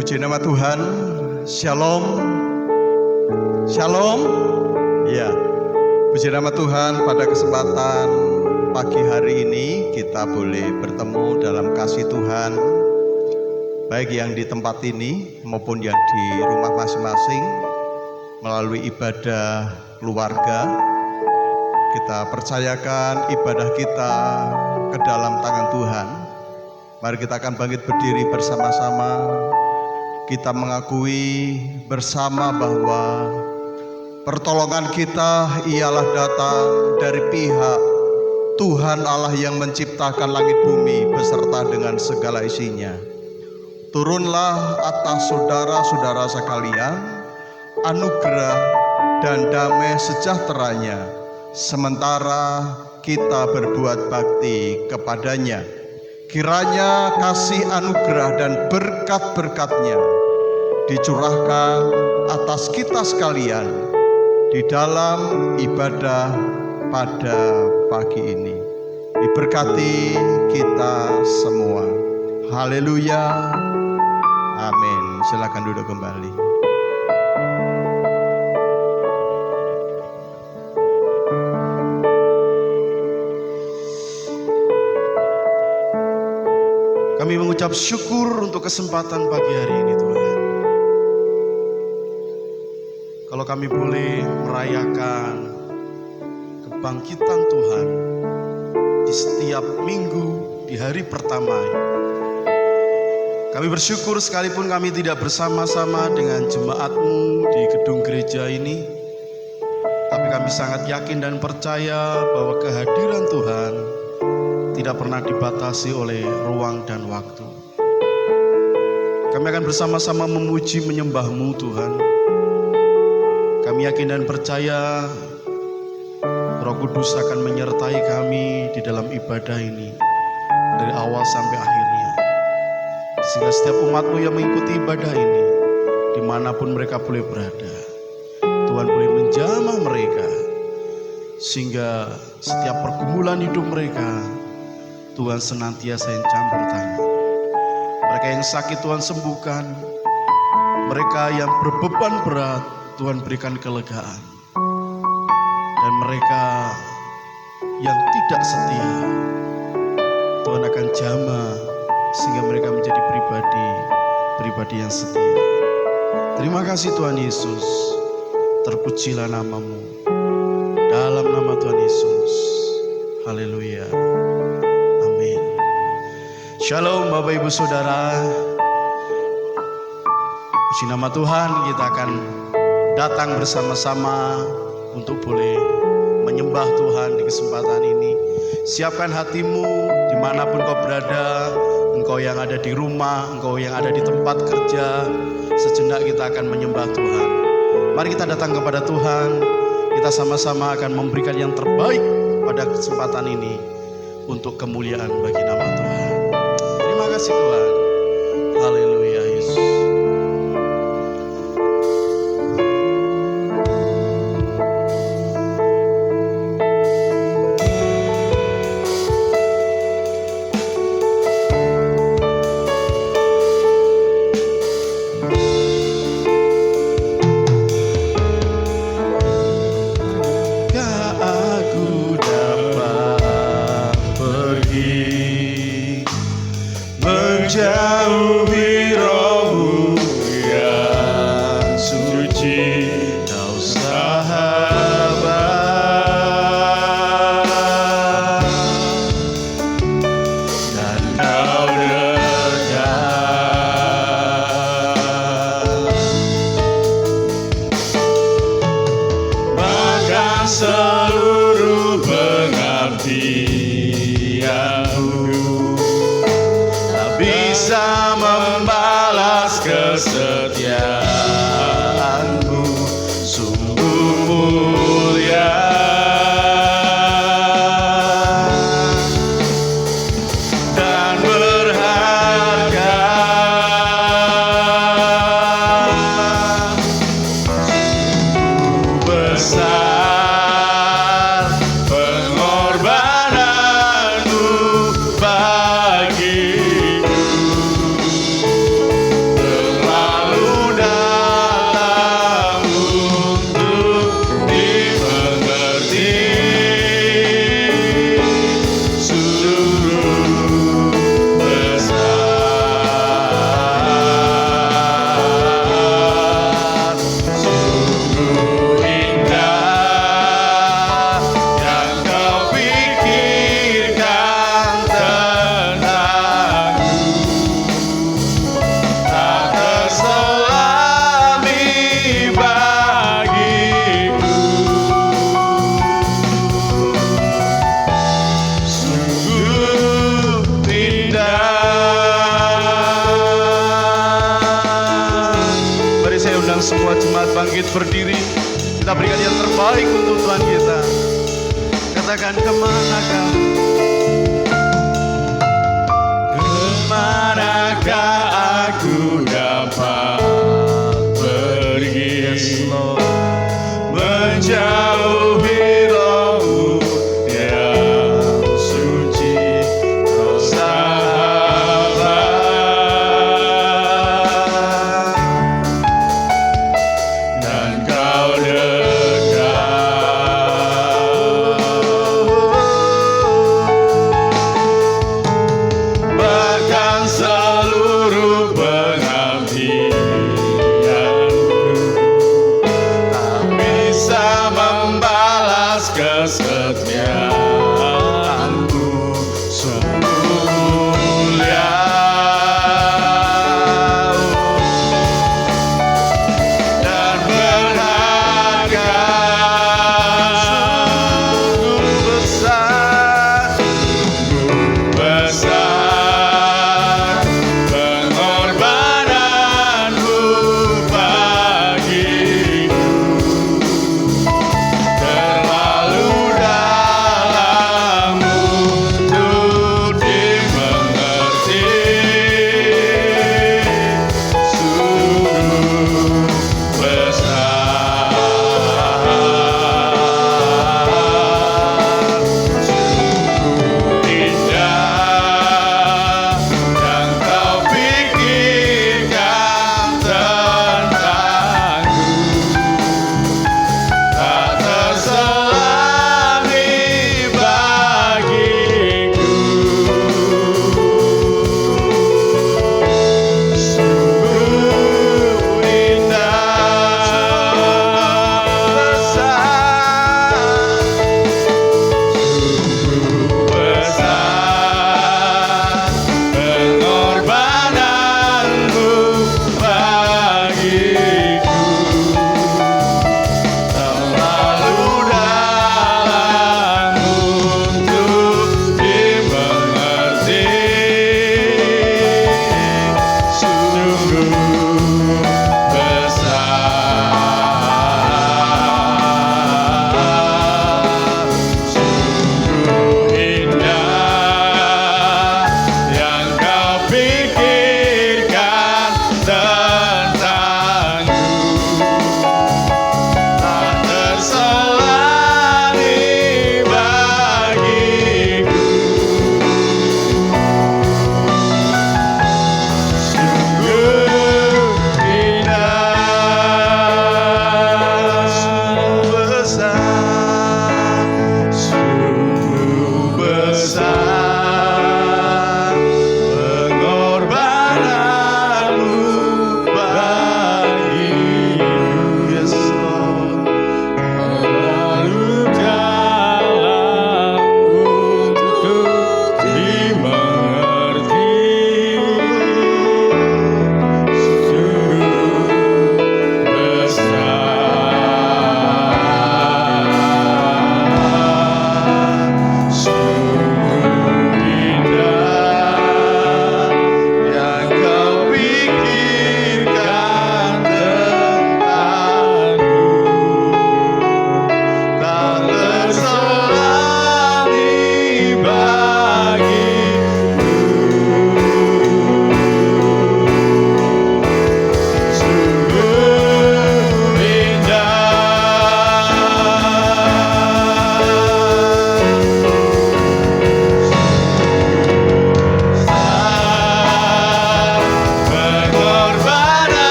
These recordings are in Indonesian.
Puji nama Tuhan. Shalom. Shalom. Ya. Puji nama Tuhan, pada kesempatan pagi hari ini kita boleh bertemu dalam kasih Tuhan, baik yang di tempat ini maupun yang di rumah masing-masing melalui ibadah keluarga. Kita percayakan ibadah kita ke dalam tangan Tuhan. Mari kita akan bangkit berdiri bersama-sama. Kita mengakui bersama bahwa pertolongan kita ialah datang dari pihak Tuhan Allah yang menciptakan langit bumi beserta dengan segala isinya. Turunlah atas saudara-saudara sekalian anugerah dan damai sejahteranya, sementara kita berbuat bakti kepadanya. Kiranya kasih anugerah dan berkat-berkatnya dicurahkan atas kita sekalian di dalam ibadah pada pagi ini. Diberkati kita semua. Haleluya. Amin. Silakan duduk kembali. Kami mengucap syukur untuk kesempatan pagi hari ini, Tuhan. Kalau kami boleh merayakan kebangkitan Tuhan di setiap minggu di hari pertama, kami bersyukur sekalipun kami tidak bersama-sama dengan jemaat-Mu di gedung gereja ini, tapi kami sangat yakin dan percaya bahwa kehadiran Tuhan tidak pernah dibatasi oleh ruang dan waktu. Kami akan bersama-sama memuji menyembah-Mu, Tuhan. Kami yakin dan percaya Roh Kudus akan menyertai kami di dalam ibadah ini dari awal sampai akhirnya, sehingga setiap umat-Mu yang mengikuti ibadah ini dimanapun mereka boleh berada, Tuhan boleh menjamah mereka, sehingga setiap pergumulan hidup mereka Tuhan senantiasa yang campur tangan. Mereka yang sakit Tuhan sembuhkan, mereka yang berbeban berat Tuhan berikan kelegaan, dan mereka yang tidak setia Tuhan akan jamah sehingga mereka menjadi pribadi yang setia. Terima kasih Tuhan Yesus. Terpujilah nama-Mu. Dalam nama Tuhan Yesus. Haleluya. Amin. Shalom Bapak Ibu Saudara. Puji nama Tuhan, kita akan datang bersama-sama untuk boleh menyembah Tuhan di kesempatan ini. Siapkan hatimu dimanapun kau berada, engkau yang ada di rumah, engkau yang ada di tempat kerja. Sejenak kita akan menyembah Tuhan. Mari kita datang kepada Tuhan. Kita sama-sama akan memberikan yang terbaik pada kesempatan ini untuk kemuliaan bagi nama Tuhan. Terima kasih Tuhan. Haleluya Yesus. Menjauhi rohmu yang suci, kau sahabat, dan kau dekat, maka seluruh pengabdianmu bisa membalas kesetiaanmu, sungguh mulia dan berharga. Sungguh besar pengorbananmu bagiku. berdiri. Kita berikan yang terbaik untuk Tuhan kita. Katakan, kemanakah? Kemanakah aku dapat pergi? Menjauhi Roh-Mu yang suci, Roh sahabat, dan Kau dekat.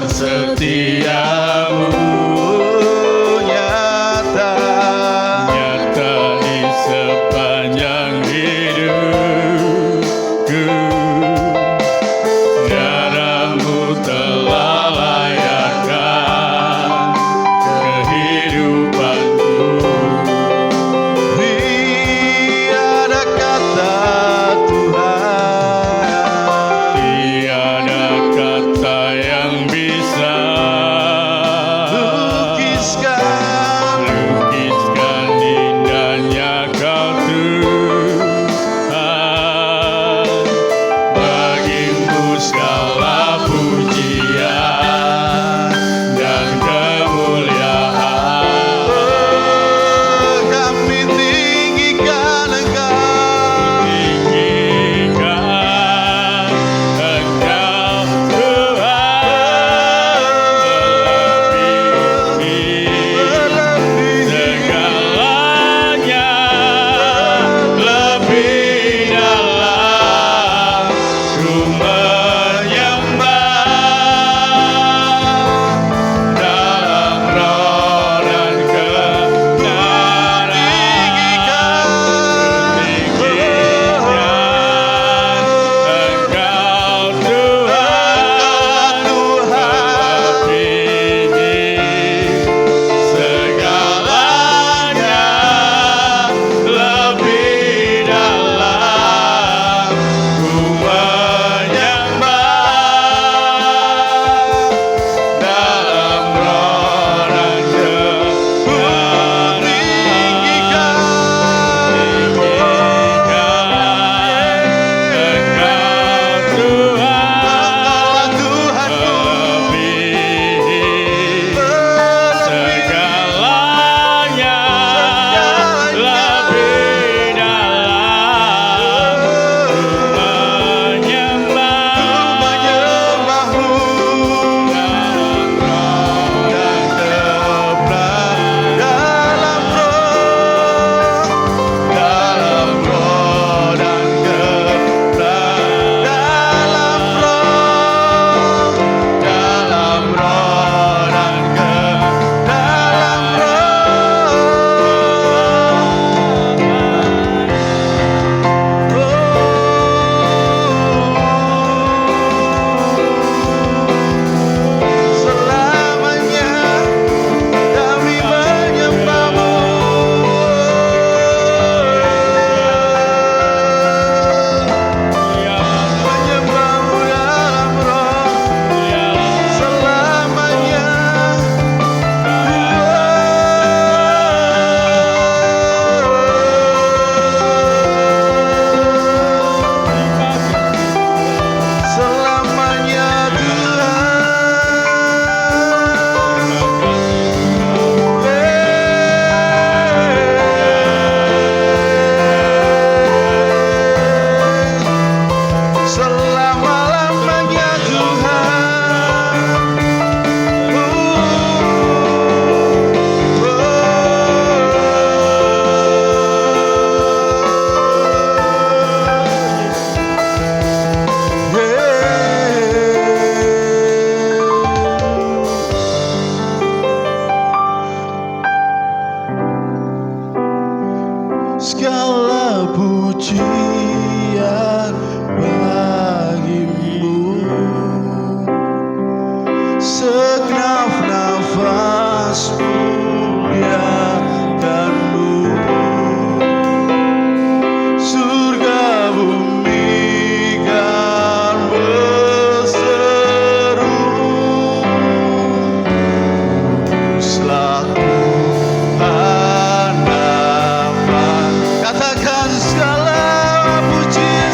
setiamu nyata nyata di sepanjang hidupku. Darahmu telah layakkan kehidupanku. tiada kata Tuhan Tiada kata yang bisa lukiskan indahnya Kau Tuhan. Bagimu segala pujian dan kemuliaan. kami tinggikan Engkau Tinggikan Engkau Tuhan, melebihi segalanya, lebih dalam ku menyembah dalam roh dan kebenaran. Tinggikan Engkau Tuhan, melebihi segalanya, lebih dalam ku menyembah dalam roh dan kebenaran. Selama-lamanya Tuhan. Segala pujian bagimu, segenap nafas muliakanmu. Surga bumi kan berseru, Kuduslah Tuhan Bapa. Katakan segala pujian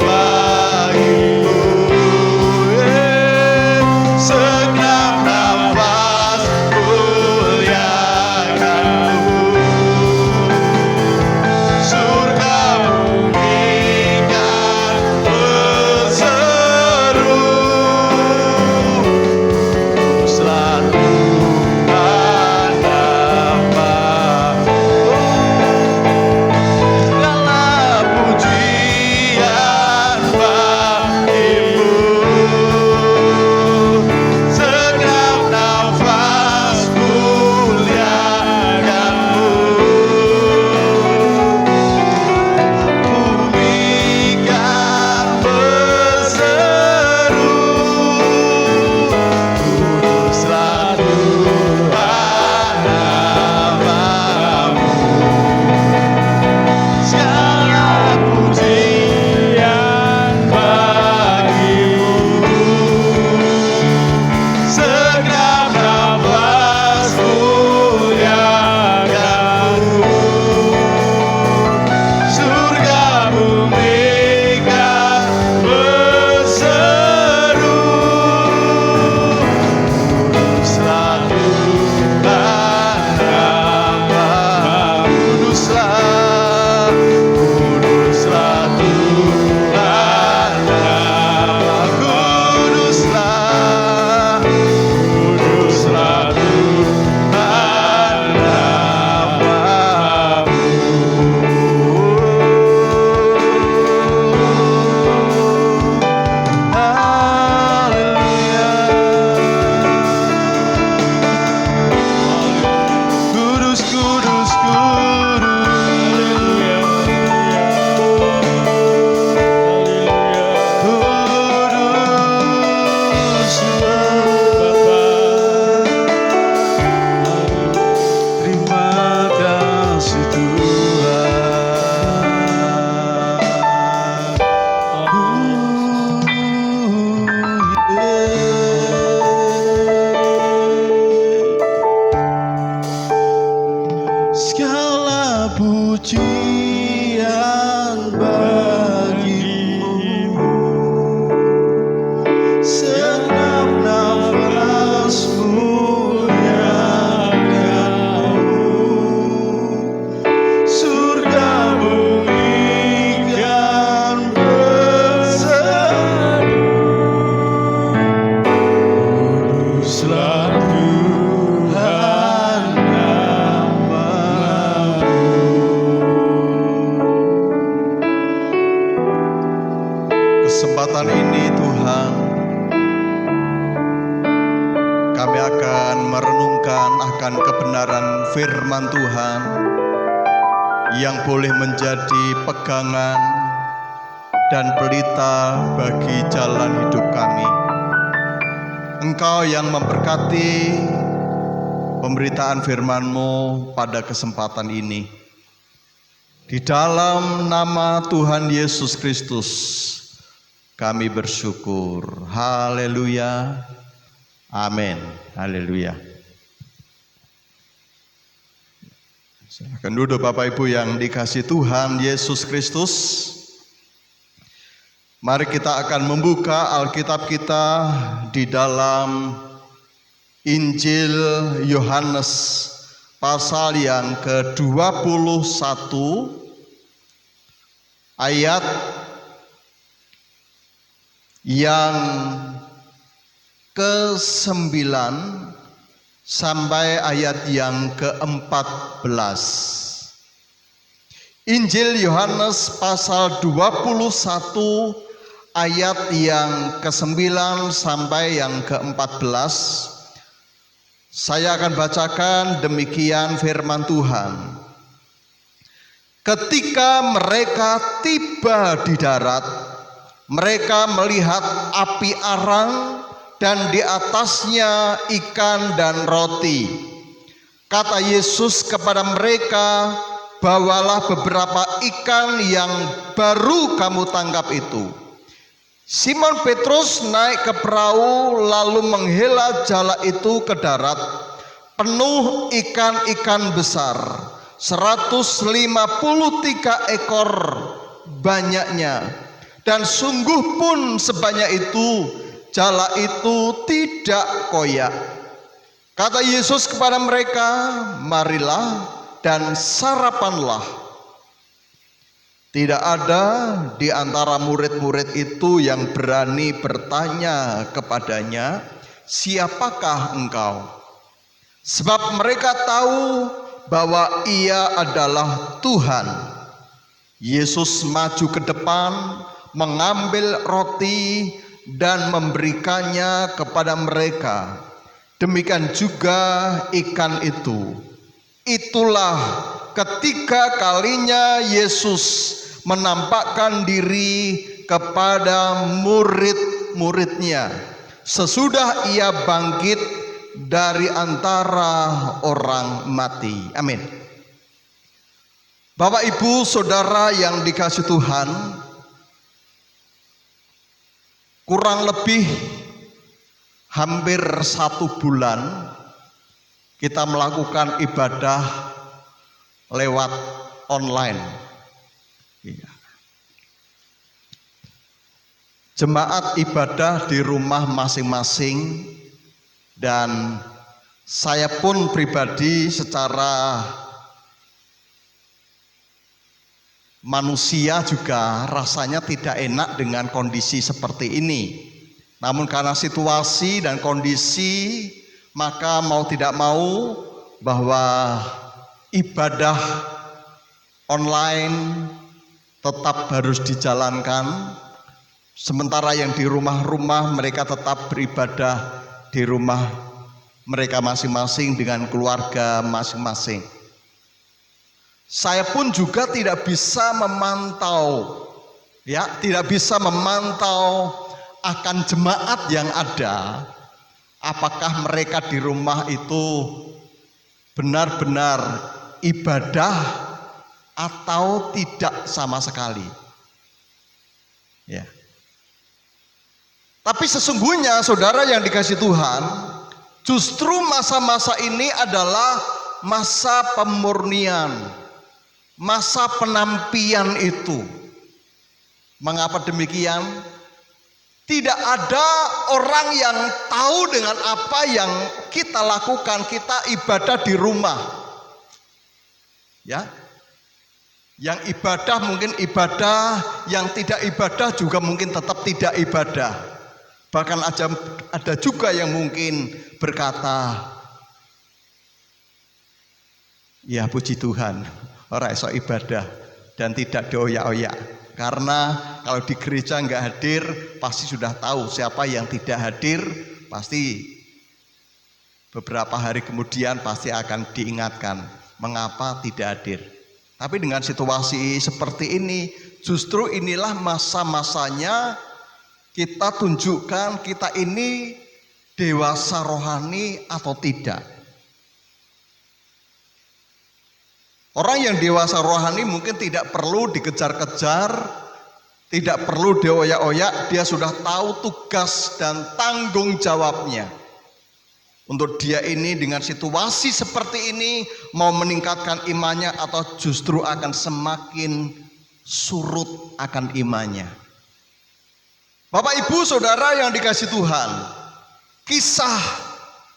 bagimu, segala Tuhan, kami akan merenungkan akan kebenaran firman Tuhan yang boleh menjadi pegangan dan pelita bagi jalan hidup kami. Engkau yang memberkati pemberitaan firman-Mu pada kesempatan ini. Di dalam nama Tuhan Yesus Kristus kami bersyukur. Haleluya. Amin. Haleluya. Silakan duduk Bapak Ibu yang dikasihi Tuhan Yesus Kristus. Mari kita akan membuka Alkitab kita di dalam Injil Yohanes pasal yang ke-21 ayat yang ke-9 sampai ayat yang ke-14. Injil Yohanes pasal 21 ayat yang ke-9 sampai yang ke-14. Saya akan bacakan demikian firman Tuhan. Ketika mereka tiba di darat, mereka melihat api arang dan di atasnya ikan dan roti. Kata Yesus kepada mereka, bawalah beberapa ikan yang baru kamu tangkap itu. Simon Petrus naik ke perahu lalu menghela jala itu ke darat, penuh ikan-ikan besar, 153 ekor banyaknya. Dan sungguh pun sebanyak itu, jala itu tidak koyak. Kata Yesus kepada mereka, marilah dan sarapanlah. Tidak ada di antara murid-murid itu yang berani bertanya kepadanya, siapakah engkau? Sebab mereka tahu bahwa ia adalah Tuhan. Yesus maju ke depan, mengambil roti dan memberikannya kepada mereka. Demikian juga ikan itu. Itulah ketiga kalinya Yesus menampakkan diri kepada murid-muridnya sesudah ia bangkit dari antara orang mati. Amin. Bapak Ibu Saudara yang dikasihi Tuhan, kurang lebih hampir 1 bulan kita melakukan ibadah lewat online. Jemaat ibadah di rumah masing-masing, dan saya pun pribadi secara manusia juga rasanya tidak enak dengan kondisi seperti ini. Namun karena situasi dan kondisi, maka mau tidak mau bahwa ibadah online tetap harus dijalankan. Sementara yang di rumah-rumah mereka tetap beribadah di rumah mereka masing-masing dengan keluarga masing-masing. Saya pun juga tidak bisa memantau, tidak bisa memantau akan jemaat yang ada, apakah mereka di rumah itu benar-benar ibadah atau tidak sama sekali. Tapi sesungguhnya saudara yang dikasihi Tuhan, justru masa-masa ini adalah masa pemurnian, masa penampian itu. Mengapa demikian? Tidak ada orang yang tahu dengan apa yang kita lakukan. Kita ibadah di rumah. Yang ibadah mungkin ibadah, yang tidak ibadah juga mungkin tetap tidak ibadah. Bahkan ada juga yang mungkin berkata, ya puji Tuhan, ora iso ibadah dan tidak dioyak-oyak. Karena kalau di gereja nggak hadir, pasti sudah tahu siapa yang tidak hadir, pasti beberapa hari kemudian pasti akan diingatkan mengapa tidak hadir. Tapi dengan situasi seperti ini, justru inilah masa-masanya kita tunjukkan kita ini dewasa rohani atau tidak. Orang yang dewasa rohani mungkin tidak perlu dikejar-kejar, tidak perlu dioyak-oyak, dia sudah tahu tugas dan tanggung jawabnya. Untuk dia ini dengan situasi seperti ini mau meningkatkan imannya atau justru akan semakin surut akan imannya. Bapak Ibu Saudara yang dikasihi Tuhan, kisah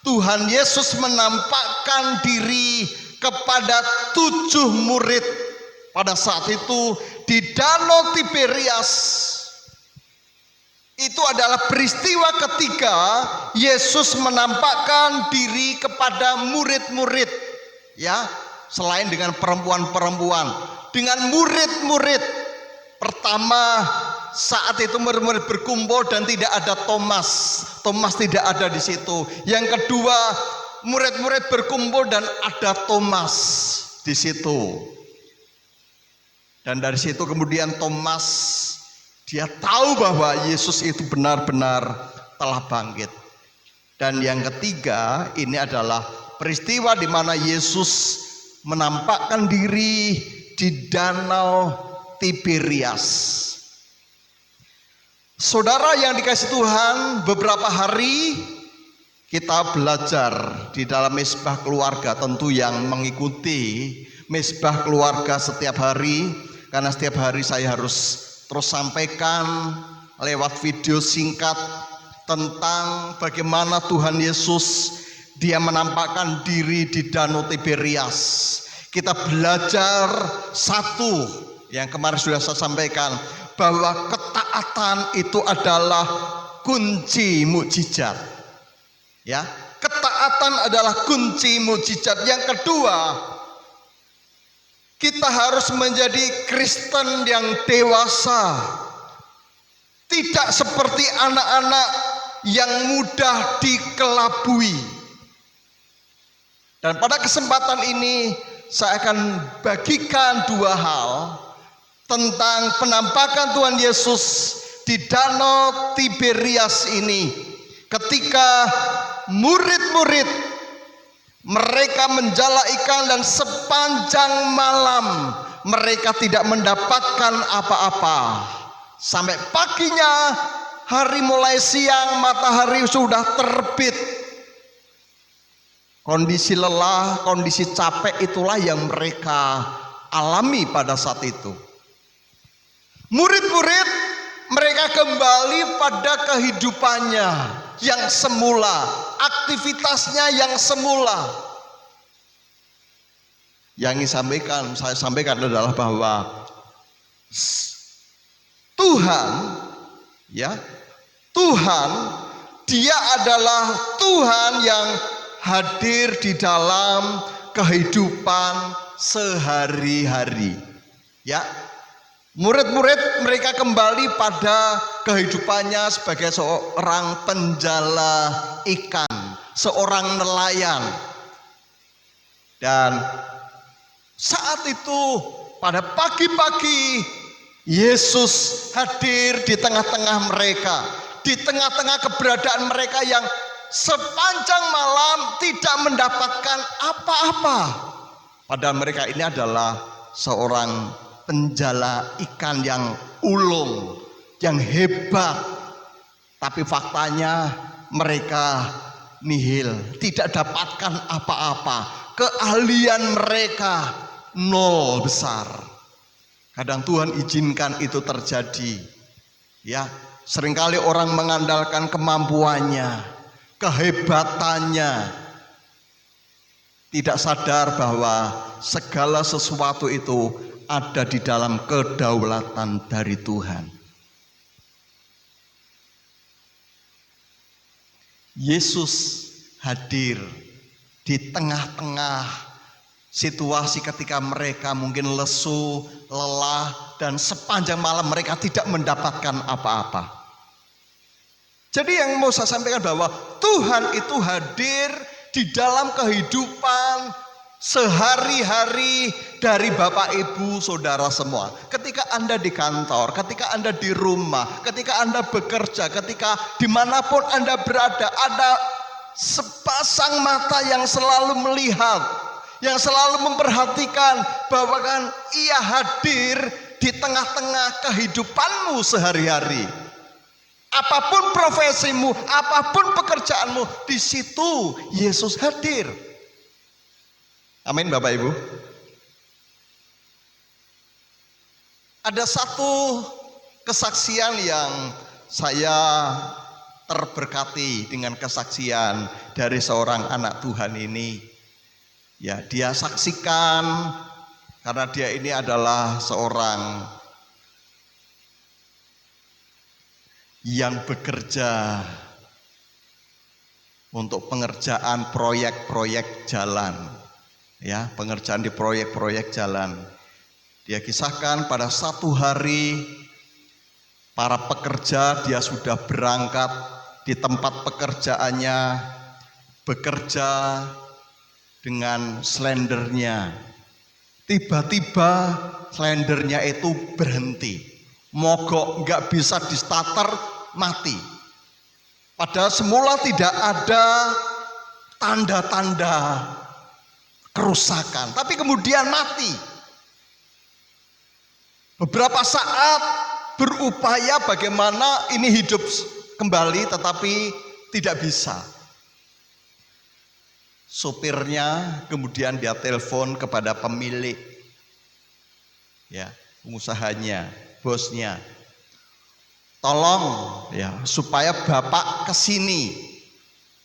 Tuhan Yesus menampakkan diri kepada 7 murid pada saat itu di Danau Tiberias. Itu adalah peristiwa ketika Yesus menampakkan diri kepada murid-murid, ya, selain dengan perempuan-perempuan, dengan murid-murid. Pertama, saat itu murid-murid berkumpul dan tidak ada Thomas. Thomas tidak ada di situ. Yang kedua, murid-murid berkumpul dan ada Thomas di situ. Dan dari situ kemudian Thomas, dia tahu bahwa Yesus itu benar-benar telah bangkit. Dan yang ketiga, ini adalah peristiwa di mana Yesus menampakkan diri di Danau Tiberias. Saudara yang dikasihi Tuhan, beberapa hari kita belajar di dalam Mezbah Keluarga, tentu yang mengikuti Mezbah Keluarga setiap hari, karena setiap hari saya harus terus sampaikan lewat video singkat tentang bagaimana Tuhan Yesus dia menampakkan diri di Danau Tiberias. Kita belajar satu yang kemarin sudah saya sampaikan, bahwa ketaatan itu adalah kunci mukjizat. Ya, ketaatan adalah kunci mukjizat. Yang kedua, kita harus menjadi Kristen yang dewasa. Tidak seperti anak-anak yang mudah dikelabui. Dan pada kesempatan ini saya akan bagikan 2 hal tentang penampakan Tuhan Yesus di Danau Tiberias ini. Ketika murid-murid mereka menjala ikan dan sepanjang malam mereka tidak mendapatkan apa-apa. Sampai paginya, hari mulai siang, matahari sudah terbit. Kondisi lelah, kondisi capek itulah yang mereka alami pada saat itu. Murid-murid mereka kembali pada kehidupannya yang semula, aktivitasnya yang semula. Yang saya sampaikan adalah bahwa Tuhan, ya, Tuhan, Dia adalah Tuhan yang hadir di dalam kehidupan sehari-hari. Ya, murid-murid mereka kembali pada kehidupannya sebagai seorang penjala ikan, seorang nelayan. Dan saat itu pada pagi-pagi Yesus hadir di tengah-tengah mereka, di tengah-tengah keberadaan mereka yang sepanjang malam tidak mendapatkan apa-apa. Padahal mereka ini adalah seorang penjala ikan yang ulung, yang hebat. Tapi faktanya mereka nihil, tidak dapatkan apa-apa. Keahlian mereka nol besar. Kadang Tuhan izinkan itu terjadi. Ya, seringkali orang mengandalkan kemampuannya, kehebatannya, tidak sadar bahwa segala sesuatu itu ada di dalam kedaulatan dari Tuhan. Yesus hadir di tengah-tengah situasi ketika mereka mungkin lesu, lelah, dan sepanjang malam mereka tidak mendapatkan apa-apa. Jadi yang mau saya sampaikan bahwa Tuhan itu hadir di dalam kehidupan sehari-hari dari Bapak Ibu Saudara semua. Ketika Anda di kantor, ketika Anda di rumah, ketika Anda bekerja, ketika dimanapun Anda berada, ada sepasang mata yang selalu melihat, yang selalu memperhatikan bahwa kan Ia hadir di tengah-tengah kehidupanmu sehari-hari. Apapun profesimu, apapun pekerjaanmu, di situ Yesus hadir. Amin Bapak Ibu. Ada satu kesaksian yang saya terberkati dengan kesaksian dari seorang anak Tuhan ini. Ya, dia saksikan karena dia ini adalah seorang yang bekerja untuk pengerjaan proyek-proyek jalan. Ya, pengerjaan di proyek-proyek jalan. Dia kisahkan pada satu hari para pekerja dia sudah berangkat di tempat pekerjaannya, bekerja dengan slendernya. Tiba-tiba slendernya itu berhenti, mogok, nggak bisa di starter, mati. Padahal semula tidak ada tanda-tanda kerusakan, tapi kemudian mati. Beberapa saat berupaya bagaimana ini hidup kembali, tetapi tidak bisa. Sopirnya kemudian dia telepon kepada pemilik, ya, pengusahanya, bosnya, tolong ya supaya bapak kesini,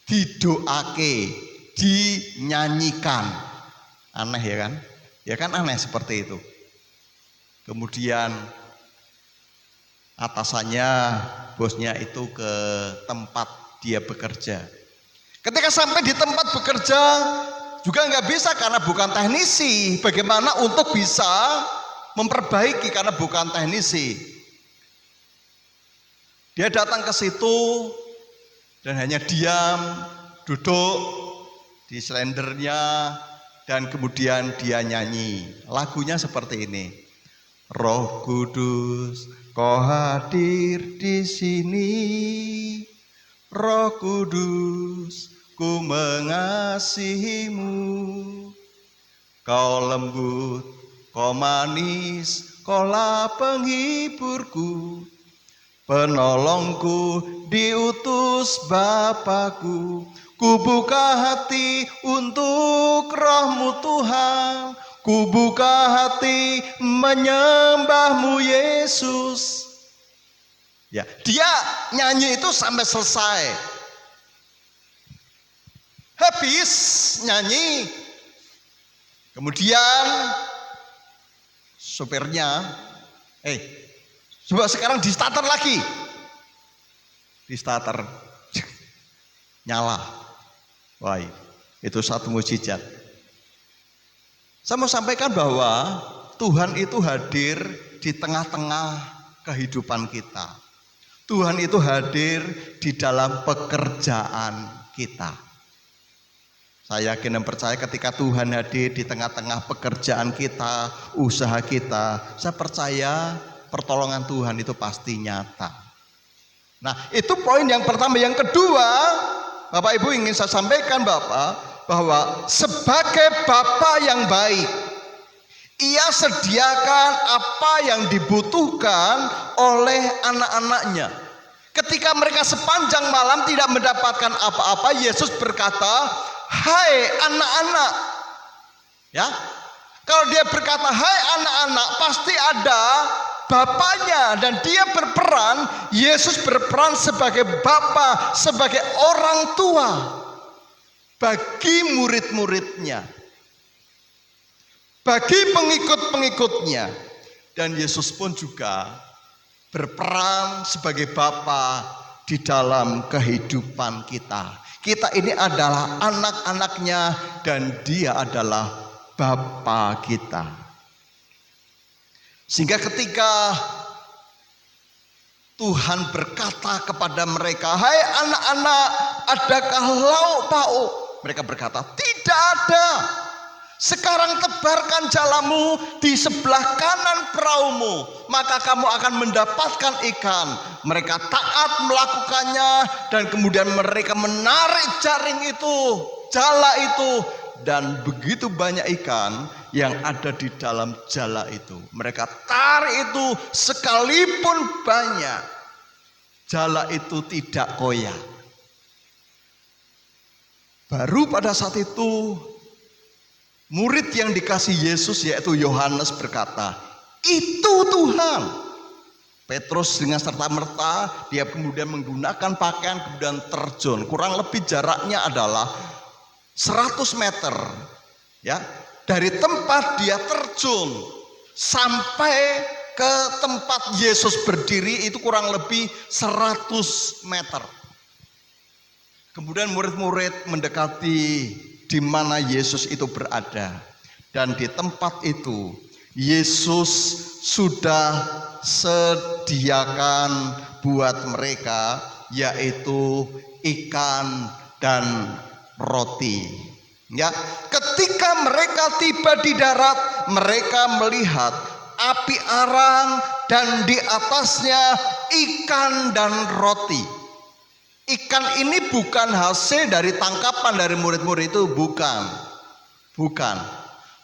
didoake, dinyanyikan. Aneh ya kan? Ya kan aneh seperti itu. Kemudian atasannya, bosnya itu ke tempat dia bekerja. Ketika sampai di tempat bekerja juga nggak bisa karena bukan teknisi. Bagaimana untuk bisa memperbaiki karena bukan teknisi. Dia datang ke situ dan hanya diam, duduk di slendernya, dan kemudian dia nyanyi. Lagunya seperti ini. Roh Kudus, Kau hadir di sini. Roh Kudus, ku mengasihimu. Kau lembut, kau manis, kaulah penghiburku. Penolongku diutus Bapakku. Ku buka hati untuk Roh-Mu Tuhan. Ku buka hati menyembah-Mu Yesus. Ya, dia nyanyi itu sampai selesai. Habis nyanyi, kemudian sopirnya, coba sekarang di starter lagi. Di starter, nyala. Wah, itu satu mukjizat. Saya mau sampaikan bahwa Tuhan itu hadir di tengah-tengah kehidupan kita. Tuhan itu hadir di dalam pekerjaan kita. Saya yakin dan percaya ketika Tuhan hadir di tengah-tengah pekerjaan kita, usaha kita, saya percaya pertolongan Tuhan itu pasti nyata. Nah, itu poin yang pertama. Yang kedua, Bapak Ibu ingin saya sampaikan bahwa sebagai Bapa yang baik, Ia sediakan apa yang dibutuhkan oleh anak-anaknya. Ketika mereka sepanjang malam tidak mendapatkan apa-apa, Yesus berkata, "Hai anak-anak." Ya. Kalau dia berkata, "Hai anak-anak," pasti ada Bapaknya, dan dia berperan, Yesus berperan sebagai Bapa, sebagai orang tua bagi murid-muridnya, bagi pengikut-pengikutnya. Dan Yesus pun juga berperan sebagai Bapa di dalam kehidupan kita. Kita ini adalah anak-anaknya dan dia adalah Bapa kita. Sehingga ketika Tuhan berkata kepada mereka, "Hai anak-anak, adakah lauk pauk?" Mereka berkata, "Tidak ada." "Sekarang tebarkan jalamu di sebelah kanan perahumu, maka kamu akan mendapatkan ikan." Mereka taat melakukannya, dan kemudian mereka menarik jaring itu, jala itu, dan begitu banyak ikan yang ada di dalam jala itu. Mereka tarik itu sekalipun banyak, jala itu tidak koyak. Baru pada saat itu murid yang dikasih Yesus yaitu Yohanes berkata, "Itu Tuhan." Petrus dengan serta-merta dia kemudian menggunakan pakaian kemudian terjun. Kurang lebih jaraknya adalah 100 meter. Ya, dari tempat dia terjun sampai ke tempat Yesus berdiri itu kurang lebih 100 meter. Kemudian murid-murid mendekati di mana Yesus itu berada, dan di tempat itu Yesus sudah sediakan buat mereka yaitu ikan dan roti. Ya, ketika mereka tiba di darat, mereka melihat api arang dan di atasnya ikan dan roti. Ikan ini bukan hasil dari tangkapan dari murid-murid itu, bukan.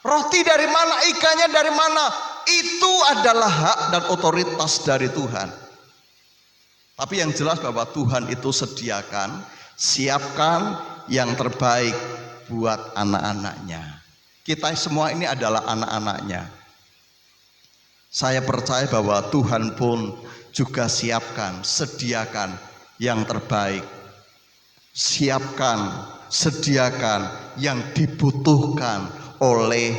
Roti dari mana, ikannya dari mana? Itu adalah hak dan otoritas dari Tuhan. Tapi yang jelas bahwa Tuhan itu sediakan, siapkan yang terbaik buat anak-anaknya. Kita semua ini adalah anak-anaknya. Saya percaya bahwa Tuhan pun juga siapkan, sediakan yang terbaik. Siapkan, sediakan yang dibutuhkan oleh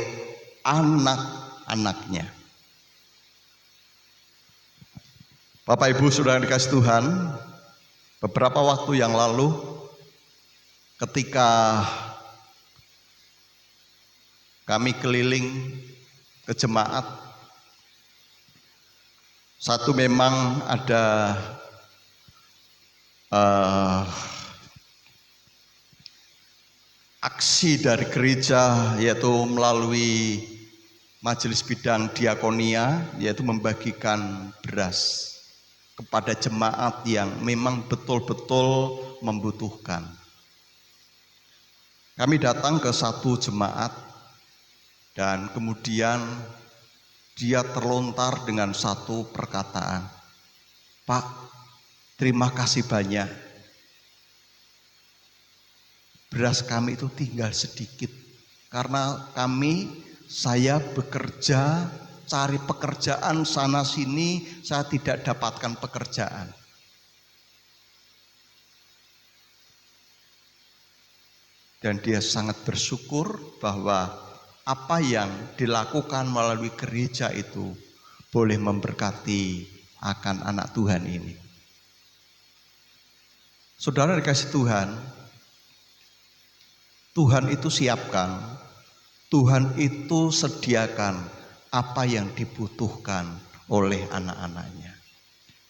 anak-anaknya. Bapak Ibu Saudara dikasih Tuhan, beberapa waktu yang lalu ketika kami keliling ke jemaat, satu memang ada aksi dari gereja, yaitu melalui majelis bidang diakonia, yaitu membagikan beras kepada jemaat yang memang betul-betul membutuhkan. Kami datang ke satu jemaat dan kemudian dia terlontar dengan satu perkataan, "Pak, terima kasih banyak. Beras kami itu tinggal sedikit karena saya bekerja, cari pekerjaan sana sini, saya tidak dapatkan pekerjaan." Dan dia sangat bersyukur bahwa apa yang dilakukan melalui gereja itu boleh memberkati akan anak Tuhan ini. Saudara dikasih Tuhan, Tuhan itu siapkan, Tuhan itu sediakan apa yang dibutuhkan oleh anak-anaknya.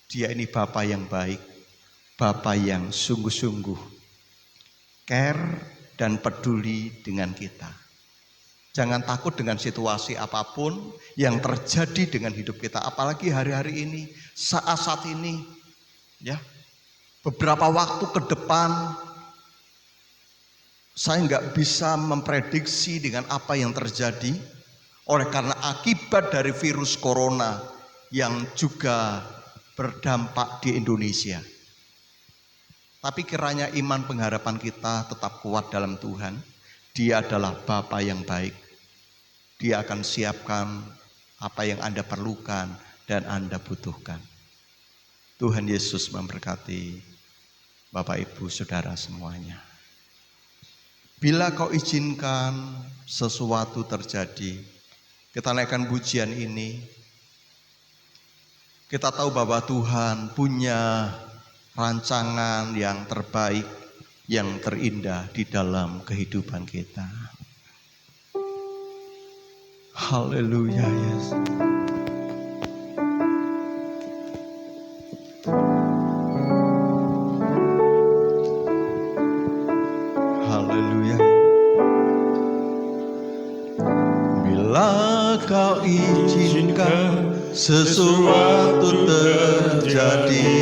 Dia ini Bapa yang baik, Bapa yang sungguh-sungguh care dan peduli dengan kita. Jangan takut dengan situasi apapun yang terjadi dengan hidup kita, apalagi hari-hari ini, saat-saat ini, ya. Beberapa waktu ke depan saya nggak bisa memprediksi dengan apa yang terjadi oleh karena akibat dari virus corona yang juga berdampak di Indonesia. Tapi kiranya iman pengharapan kita tetap kuat dalam Tuhan. Dia adalah Bapa yang baik. Dia akan siapkan apa yang Anda perlukan dan Anda butuhkan. Tuhan Yesus memberkati Bapak Ibu Saudara semuanya. Bila kau izinkan sesuatu terjadi, kita naikkan pujian ini. Kita tahu bahwa Tuhan punya rancangan yang terbaik, yang terindah di dalam kehidupan kita. Haleluya Yesus. Haleluya. Bila kau izinkan sesuatu terjadi,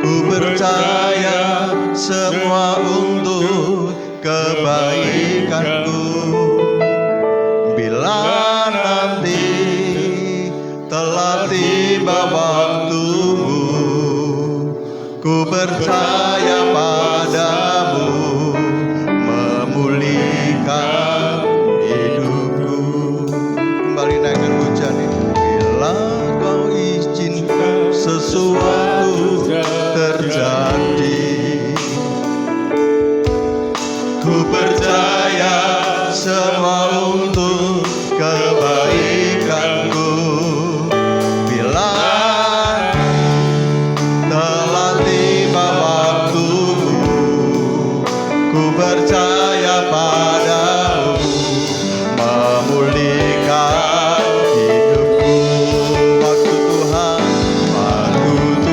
ku percaya semua untuk kebaikanku. Bila nanti telah tiba waktumu, ku percaya padamu, memulihkan hidupku. Kembali naikkan hujan ini. Bila kau izinkan sesuatu terjadi, ku percaya semua untuk kebaikanku. Bila telah tiba waktumu, ku percaya padamu, memulihkan hidupku. Waktu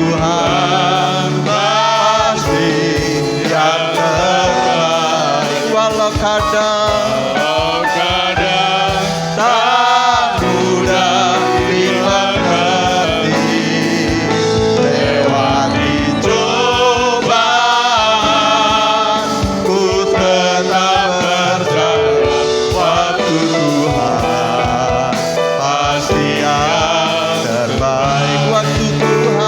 Tuhan pasti yang terbaik. Walau kadang tak mudah dimengerti, lewati cobaan, ku tetap percaya waktu Tuhan pasti yang terbaik. Waktu Tuhan pasti yang terbaik.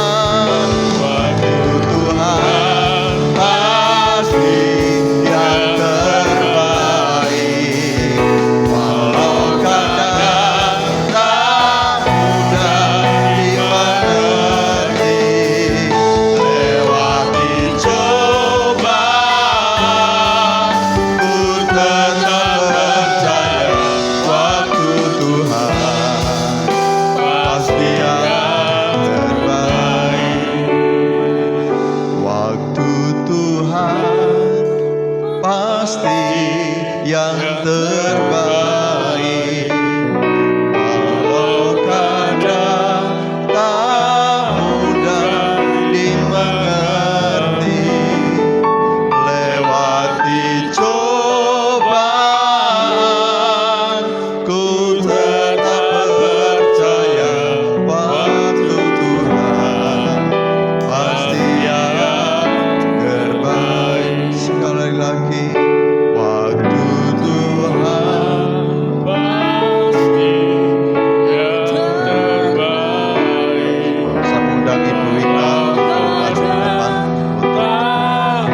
Walau kadang tak mudah dimengerti, lewati cobaan, ku tetap percaya waktu Tuhan pasti yang terbaik. Waktu Tuhan pasti yang terbaik. Walau kadang tak mudah dimengerti, lewati cobaan, ku tetap percaya waktu Tuhan pasti yang terbaik. Sekali lagi, waktu Tuhan saya undang Ibu Rika untuk maju ke depan.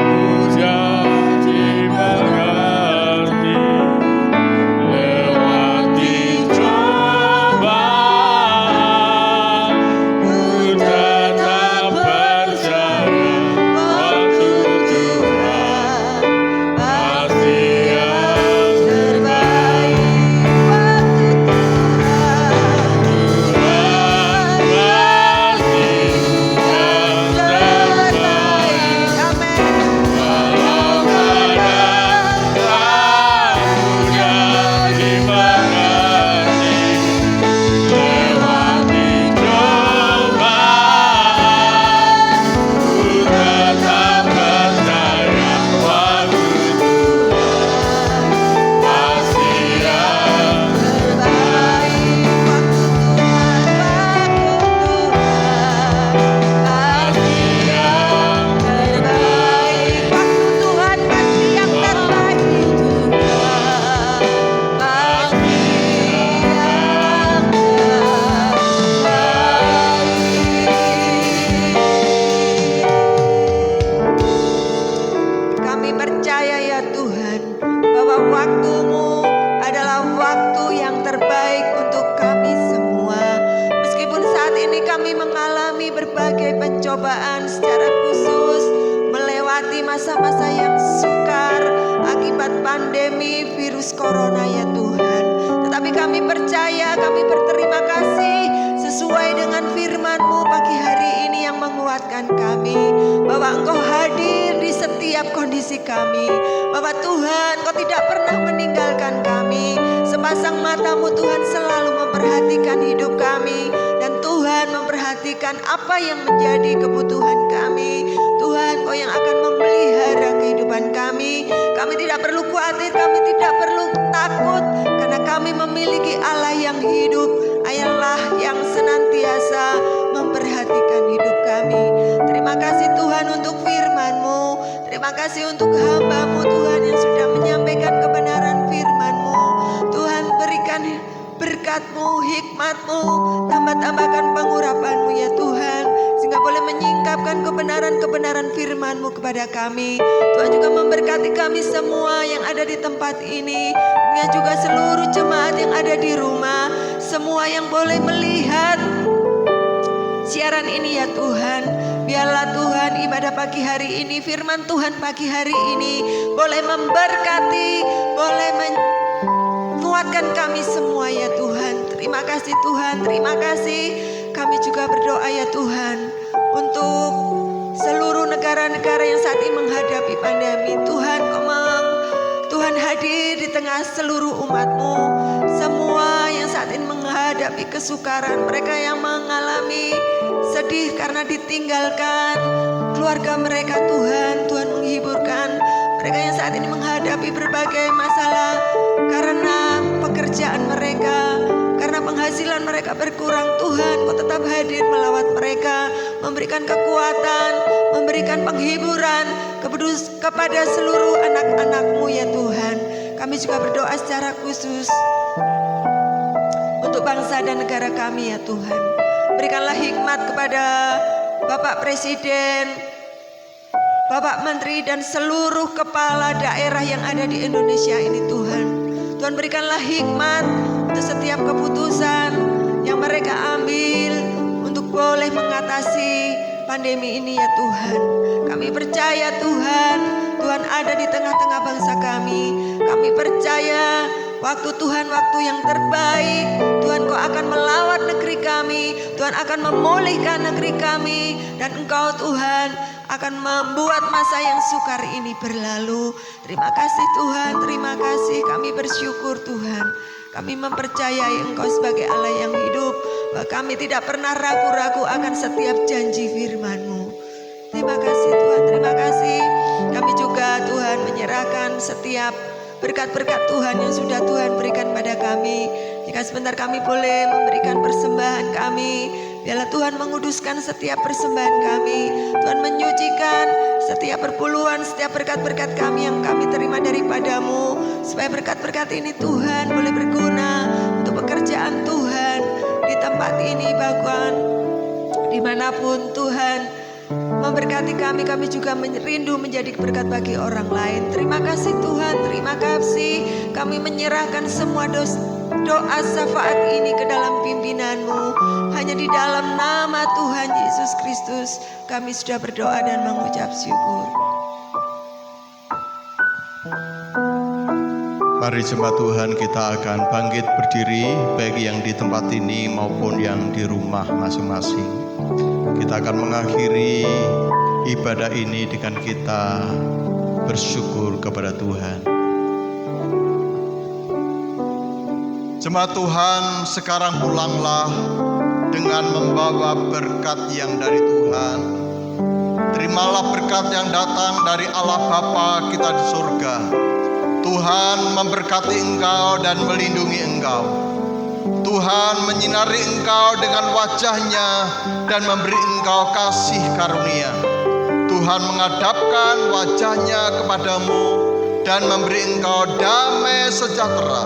berbagai pencobaan secara khusus, melewati masa-masa yang sukar akibat pandemi virus corona ya Tuhan. Tetapi kami percaya, kami berterima kasih sesuai dengan firman-Mu pagi hari ini yang menguatkan kami, bahwa Engkau hadir di setiap setiap kondisi kami. Bahwa Tuhan, Kau tidak pernah meninggalkan kami. Sepasang matamu Tuhan selalu memperhatikan hidup kami. Dan Tuhan memperhatikan apa yang menjadi kebutuhan kami. Tuhan, Kau yang akan memelihara kehidupan kami. Kami tidak perlu khawatir, kami tidak perlu takut, karena kami memiliki Allah yang hidup, Allah yang senantiasa memperhatikan hidup kami. Terima kasih Tuhan untuk firman-Mu. Terima kasih untuk hamba-Mu Tuhan yang sudah menyampaikan kebenaran firman-Mu. Tuhan, berikan berkat-Mu, hikmat-Mu, tambah-tambahkan pengurapan-Mu ya Tuhan, sehingga boleh menyingkapkan kebenaran-kebenaran firman-Mu kepada kami. Tuhan juga memberkati kami semua yang ada di tempat ini, dan juga seluruh jemaat yang ada di rumah, semua yang boleh melihat siaran ini ya Tuhan. Biarlah Tuhan ibadah pagi hari ini, firman Tuhan pagi hari ini boleh memberkati, boleh menguatkan kami semua ya Tuhan. Terima kasih Tuhan, terima kasih. Kami juga berdoa ya Tuhan untuk seluruh negara-negara yang saat ini menghadapi pandemi. Tuhan hadir di tengah seluruh umat-Mu. Semua yang saat ini menghadapi kesukaran, mereka yang mengalami sedih karena ditinggalkan keluarga mereka, Tuhan menghiburkan. Mereka yang saat ini menghadapi berbagai masalah karena pekerjaan mereka, karena penghasilan mereka berkurang, Tuhan Kau tetap hadir melawat mereka, memberikan kekuatan, memberikan penghiburan kepada seluruh anak-anak-Mu ya Tuhan. Kami juga berdoa secara khusus untuk bangsa dan negara kami ya Tuhan. Berikanlah hikmat kepada Bapak Presiden, Bapak Menteri, dan seluruh kepala daerah yang ada di Indonesia ini Tuhan. Tuhan, berikanlah hikmat untuk setiap keputusan yang mereka ambil untuk boleh mengatasi pandemi ini ya Tuhan. Kami percaya Tuhan ada di tengah-tengah bangsa kami. Kami percaya waktu Tuhan, waktu yang terbaik. Tuhan, Kau akan melawat negeri kami, Tuhan akan memulihkan negeri kami, dan Engkau Tuhan akan membuat masa yang sukar ini berlalu. Terima kasih Tuhan, terima kasih. Kami bersyukur Tuhan. Kami mempercayai Engkau sebagai Allah yang hidup, bahwa kami tidak pernah ragu-ragu akan setiap janji firman-Mu. Terima kasih Tuhan, terima kasih. Kami juga Tuhan menyerahkan setiap berkat-berkat Tuhan yang sudah Tuhan berikan pada kami. Jika sebentar kami boleh memberikan persembahan kami, biarlah Tuhan menguduskan setiap persembahan kami. Tuhan menyucikan setiap perpuluhan, setiap berkat-berkat kami yang kami terima daripada-Mu, supaya berkat-berkat ini Tuhan boleh berguna untuk pekerjaan Tuhan di tempat ini, bahkan dimanapun Tuhan memberkati kami. Kami juga rindu menjadi berkat bagi orang lain. Terima kasih Tuhan, terima kasih. Kami menyerahkan semua doa syafaat ini ke dalam pimpinan-Mu. Hanya di dalam nama Tuhan Yesus Kristus kami sudah berdoa dan mengucap syukur. Mari jemaat Tuhan, kita akan bangkit berdiri, baik yang di tempat ini maupun yang di rumah masing-masing. Kita akan mengakhiri ibadah ini dengan kita bersyukur kepada Tuhan. Jemaat Tuhan, sekarang pulanglah dengan membawa berkat yang dari Tuhan. Terimalah berkat yang datang dari Allah Bapa kita di surga. Tuhan memberkati engkau dan melindungi engkau. Tuhan menyinari engkau dengan wajah-Nya dan memberi engkau kasih karunia. Tuhan menghadapkan wajah-Nya kepadamu dan memberi engkau damai sejahtera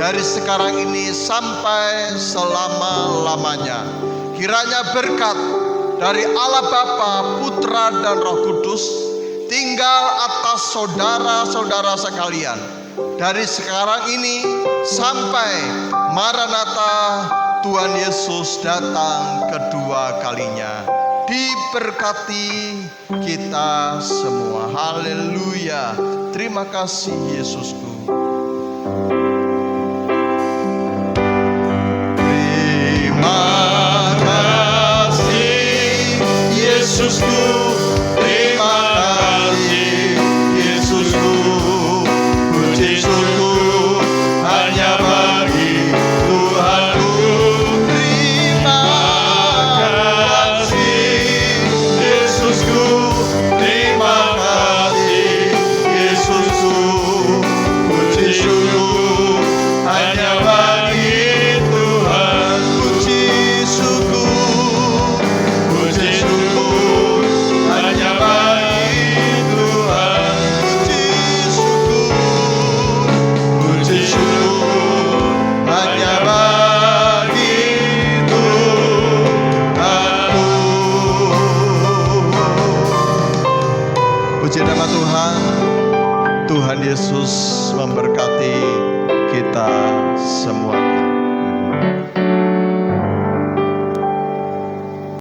dari sekarang ini sampai selama-lamanya. Kiranya berkat dari Allah Bapa, Putra, dan Roh Kudus tinggal atas saudara-saudara sekalian dari sekarang ini sampai Maranatha, Tuhan Yesus datang kedua kalinya. Diberkati kita semua. Haleluya. Terima kasih Yesusku. Terima kasih Yesusku. Terima kasih Puji nama Tuhan. Tuhan Yesus memberkati kita semuanya.